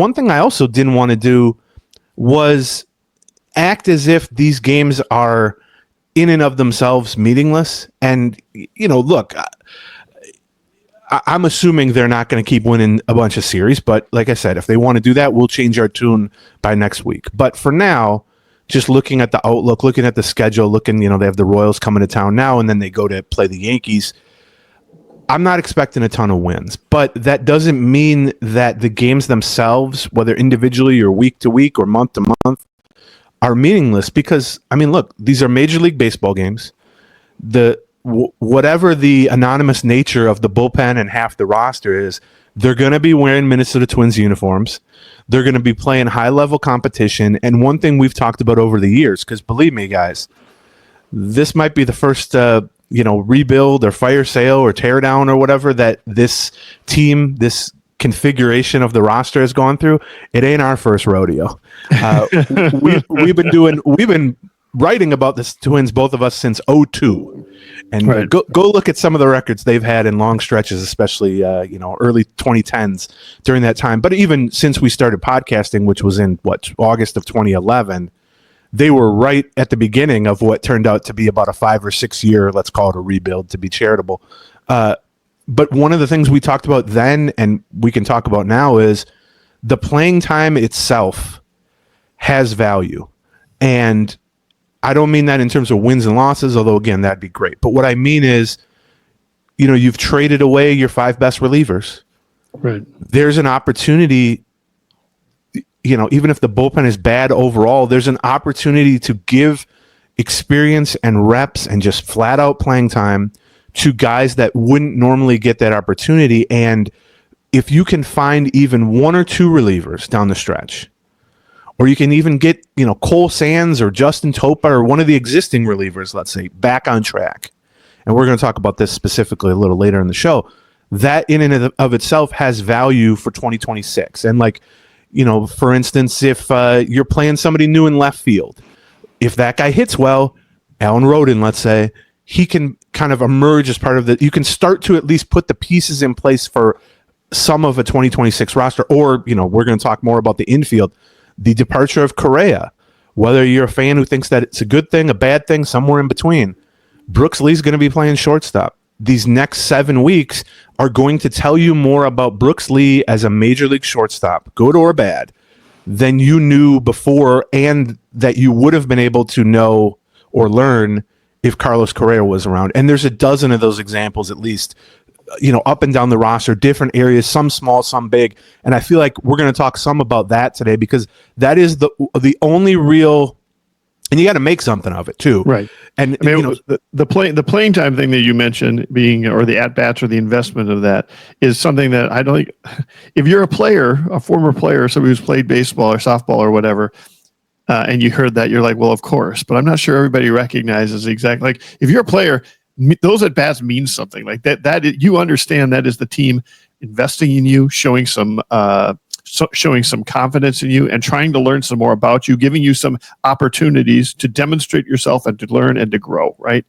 one thing I also didn't want to do was act as if these games are in and of themselves meaningless. And, look, I'm assuming they're not going to keep winning a bunch of series. But like I said, if they want to do that, we'll change our tune by next week. But for now, just looking at the outlook, looking at the schedule, they have the Royals coming to town now, and then they go to play the Yankees. I'm not expecting a ton of wins, but that doesn't mean that the games themselves, whether individually or week to week or month to month, are meaningless. Because, look, these are Major League Baseball games. Whatever the anonymous nature of the bullpen and half the roster is, they're going to be wearing Minnesota Twins uniforms. They're going to be playing high-level competition. And one thing we've talked about over the years, because believe me, guys, this might be the first, rebuild or fire sale or tear down or whatever that this team, this configuration of the roster has gone through. It ain't our first rodeo. We've been writing about the Twins, both of us, since 2002. And right. Go look at some of the records they've had in long stretches, especially early 2010s during that time. But even since we started podcasting, which was in August of 2011, they were right at the beginning of what turned out to be about a 5 or 6 year, let's call it a rebuild to be charitable. But one of the things we talked about then, and we can talk about now, is the playing time itself has value. And I don't mean that in terms of wins and losses, although, again, that'd be great. But what I mean is, you've traded away your 5 best relievers. Right. There's an opportunity, even if the bullpen is bad overall, there's an opportunity to give experience and reps and just flat out playing time to guys that wouldn't normally get that opportunity. And if you can find even 1 or 2 relievers down the stretch, or you can even get, Cole Sands or Justin Topa or one of the existing relievers, let's say, back on track. And we're going to talk about this specifically a little later in the show. That in and of itself has value for 2026. And for instance, if you're playing somebody new in left field, if that guy hits well, Alan Roden, let's say, he can kind of emerge as part of you can start to at least put the pieces in place for some of a 2026 roster. Or, we're going to talk more about the infield. The departure of Correa, whether you're a fan who thinks that it's a good thing, a bad thing, somewhere in between, Brooks Lee's going to be playing shortstop. These next 7 weeks are going to tell you more about Brooks Lee as a major league shortstop, good or bad, than you knew before, and that you would have been able to know or learn if Carlos Correa was around. And there's a dozen of those examples at least, up and down the roster, different areas, some small, some big. And I feel like we're going to talk some about that today, because that is the only real, and you got to make something of it too. Right. And the playing time thing that you mentioned being, or the at bats or the investment of that, is something that I don't think, if you're a player, a former player, somebody who's played baseball or softball or whatever, and you heard that, you're like, well, of course, but I'm not sure everybody recognizes exactly. Like, if you're a player, those at bats mean something like that. You understand that is the team investing in you, showing some confidence in you, and trying to learn some more about you, giving you some opportunities to demonstrate yourself and to learn and to grow. Right.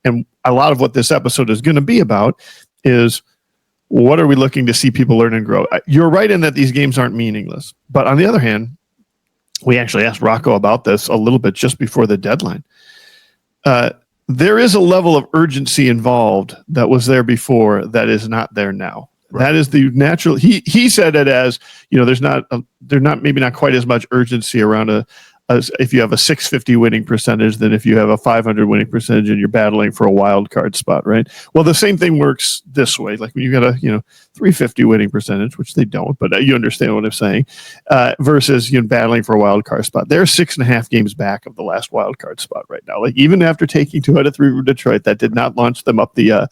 And a lot of what this episode is going to be about is, what are we looking to see people learn and grow? You're right in that these games aren't meaningless, but on the other hand, we actually asked Rocco about this a little bit just before the deadline. There is a level of urgency involved that was there before that is not there now. Right. That is the natural. He said it as, there's not maybe not quite as much urgency around if you have a 650 winning percentage than if you have a 500 winning percentage and you're battling for a wild card spot, right? Well, the same thing works this way. Like when you got a 350 winning percentage, which they don't, but you understand what I'm saying, versus battling for a wild card spot. They're 6.5 games back of the last wild card spot right now. Like, even after taking 2 out of 3 from Detroit, that did not launch them up the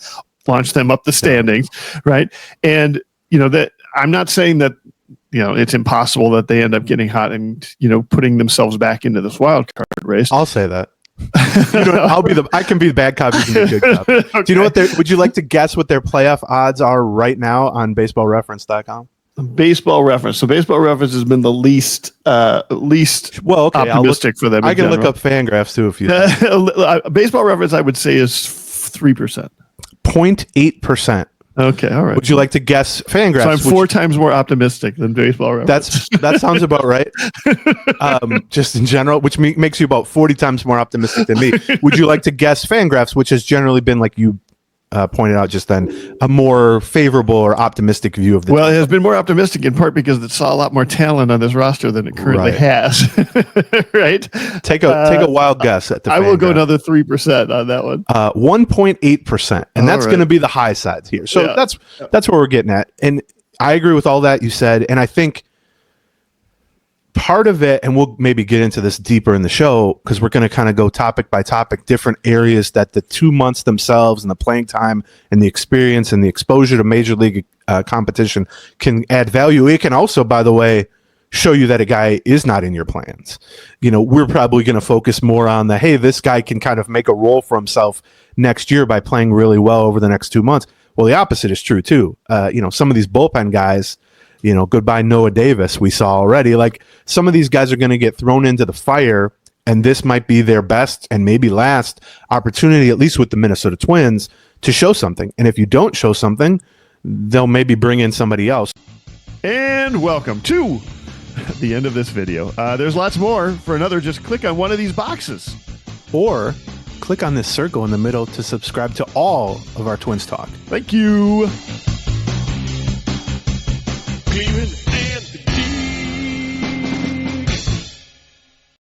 standings, right? And that I'm not saying that it's impossible that they end up getting hot and putting themselves back into this wild card race. I'll say that. I can be the bad cop. You can be the good cop. Okay. Do you know what would you like to guess what their playoff odds are right now on baseballreference.com? Baseball Reference. So Baseball Reference has been the least optimistic for them. I can look up Fangraphs too if you Baseball Reference, I would say, is 3%. 0.8%. Okay, all right. Would you like to guess Fangraphs? So I'm 4 times more optimistic than Baseball Reference. That sounds about right. Just in general, which makes you about 40 times more optimistic than me. Would you like to guess Fangraphs, which has generally been, like you pointed out just then, a more favorable or optimistic view of the Well, it has been more optimistic in part because it saw a lot more talent on this roster than it currently has. Right? Take a wild guess at the I will go Fangraphs. another 3% on that one. 1.8%, and that's going to be the high side here. So that's what we're getting at. And I agree with all that you said, and I think part of it, and we'll maybe get into this deeper in the show because we're going to kind of go topic by topic, different areas that the 2 months themselves and the playing time and the experience and the exposure to major league competition can add value. It can also, by the way, show you that a guy is not in your plans. We're probably going to focus more on the, hey, this guy can kind of make a role for himself next year by playing really well over the next 2 months. Well, the opposite is true too. Some of these bullpen guys, goodbye Noah Davis, we saw already. Like, some of these guys are going to get thrown into the fire, and this might be their best and maybe last opportunity, at least with the Minnesota Twins, to show something. And if you don't show something, they'll maybe bring in somebody else. And welcome to the end of this video. There's lots more. For another, just click on one of these boxes. Or click on this circle in the middle to subscribe to all of our Twins Talk. Thank you. Gleeman